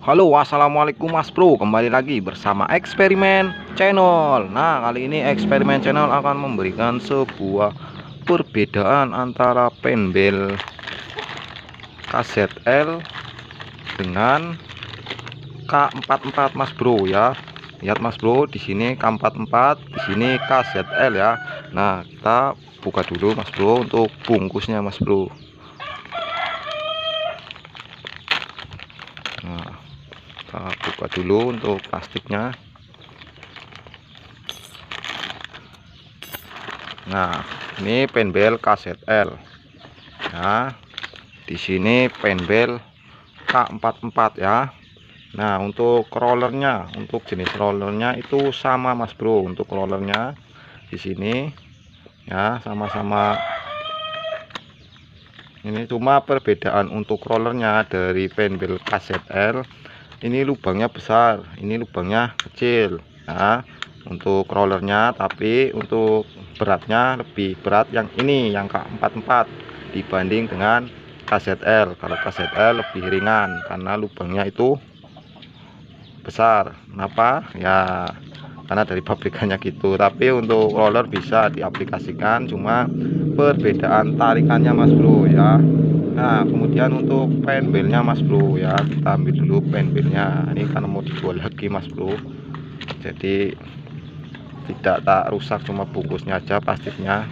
Halo, assalamualaikum Mas Bro. Kembali lagi bersama Eksperimen Channel. Nah, kali ini Eksperimen Channel akan memberikan sebuah perbedaan antara penbel KZL dengan K44 Mas Bro ya. Lihat Mas Bro, di sini K44, di sini KZL ya. Nah, kita buka dulu Mas Bro untuk bungkusnya Mas Bro. Nah, kita buka dulu untuk plastiknya. Nah, ini penbel KZL. Nah, di sini penbel K44 ya. Nah, untuk rollernya, untuk jenis rollernya itu sama Mas Bro. Untuk rollernya di sini ya sama-sama. Ini cuma perbedaan untuk rollernya dari penbel KZL. Ini lubangnya besar, ini lubangnya kecil. Nah, untuk rollernya, tapi untuk beratnya lebih berat yang ini, yang K44 dibanding dengan KZL. Kalau KZL lebih ringan karena lubangnya itu besar. Kenapa? Ya karena dari pabrikannya gitu. Tapi untuk roller bisa diaplikasikan, cuma perbedaan tarikannya Mas Bro ya. Nah, kemudian untuk penbelnya Mas Bro ya, kita ambil dulu penbelnya. Ini karena mau dijual lagi Mas Bro, jadi tidak tak rusak, cuma bungkusnya aja plastiknya.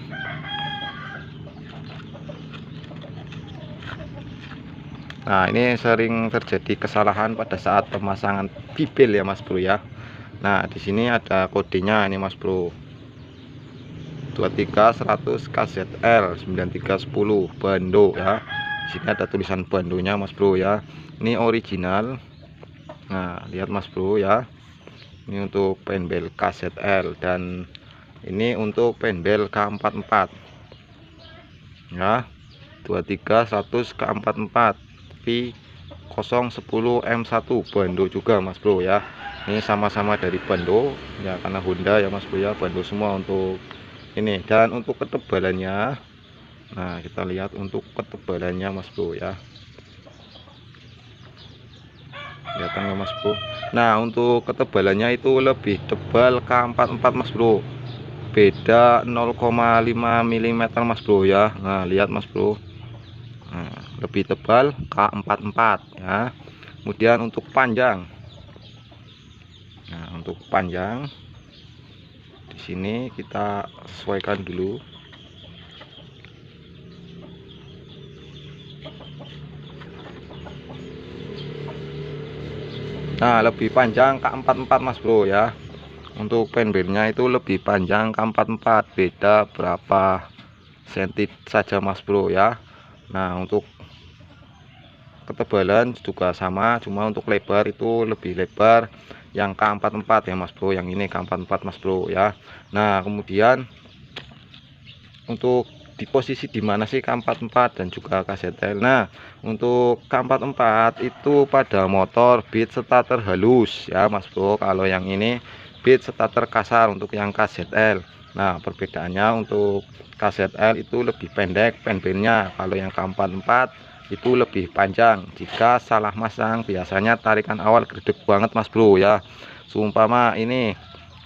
Nah, ini sering terjadi kesalahan pada saat pemasangan bibel ya Mas Bro ya. Nah, di sini ada kodenya ini Mas Bro, 23100 KZL 9310 bando ya. Di sini ada tulisan bandonya Mas Bro ya. Ini original. Nah, lihat Mas Bro ya. Ini untuk penbel KZL dan ini untuk penbel K44 ya, 23100 K44 V010 M1 bando juga Mas Bro ya. Ini sama-sama dari bando ya, karena Honda ya Mas Bro ya, bando semua untuk ini. Dan untuk ketebalannya, nah kita lihat untuk ketebalannya Mas Bro ya, kelihatan ya Mas Bro. Nah, untuk ketebalannya itu lebih tebal K44 Mas Bro, beda 0,5 mm Mas Bro ya. Nah, lihat Mas Bro. Nah, lebih tebal K44 ya. Kemudian untuk panjang, nah untuk panjang di sini kita sesuaikan dulu. Nah, lebih panjang K44 Mas Bro ya. Untuk penbelnya itu lebih panjang K44, beda berapa senti saja Mas Bro ya. Nah, untuk ketebalan juga sama, cuma untuk lebar itu lebih lebar yang K44 ya Mas Bro, yang ini K44 Mas Bro ya. Nah, kemudian untuk di posisi dimana sih K44 dan juga KZL. Nah, untuk K44 itu pada motor beat starter halus ya Mas Bro. Kalau yang ini beat starter kasar untuk yang KZL. Nah, perbedaannya untuk KZL itu lebih pendek penbelnya, kalau yang K44 itu lebih panjang. Jika salah masang biasanya tarikan awal gede banget Mas Bro ya. Seumpama ini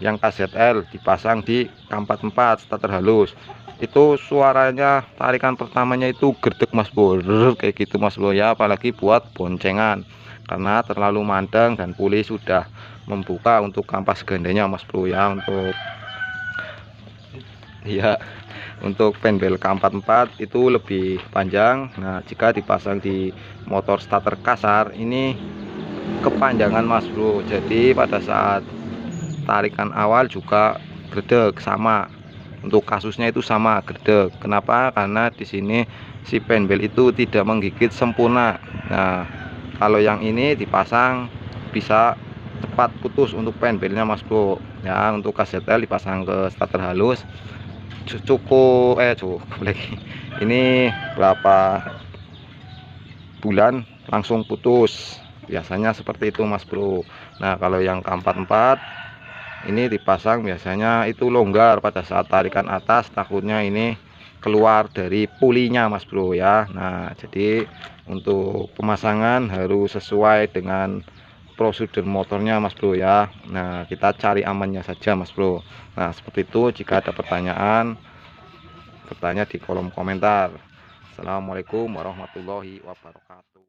yang KZL dipasang di K44 starter halus, itu suaranya tarikan pertamanya itu gerdek Mas Bro, kayak gitu Mas Bro ya. Apalagi buat boncengan karena terlalu mandang dan puli sudah membuka untuk kampas gandanya Mas Bro ya. Untuk ya, untuk penbel K44 itu lebih panjang. Nah, jika dipasang di motor starter kasar ini kepanjangan Mas Bro, jadi pada saat tarikan awal juga gredeg sama. Untuk kasusnya itu sama gredeg. Kenapa? Karena di sini si penbel itu tidak menggigit sempurna. Nah, kalau yang ini dipasang bisa cepat putus untuk penbelnya Mas Bro ya. Untuk KZL dipasang ke starter halus cukup lagi ini berapa bulan langsung putus, biasanya seperti itu Mas Bro. Nah, kalau yang K44 ini dipasang biasanya itu longgar pada saat tarikan atas, takutnya ini keluar dari pulinya Mas Bro ya. Nah, jadi untuk pemasangan harus sesuai dengan prosedur motornya Mas Bro ya. Nah, kita cari amannya saja Mas Bro. Nah, seperti itu. Jika ada pertanyaan, bertanya di kolom komentar. Assalamualaikum warahmatullahi wabarakatuh.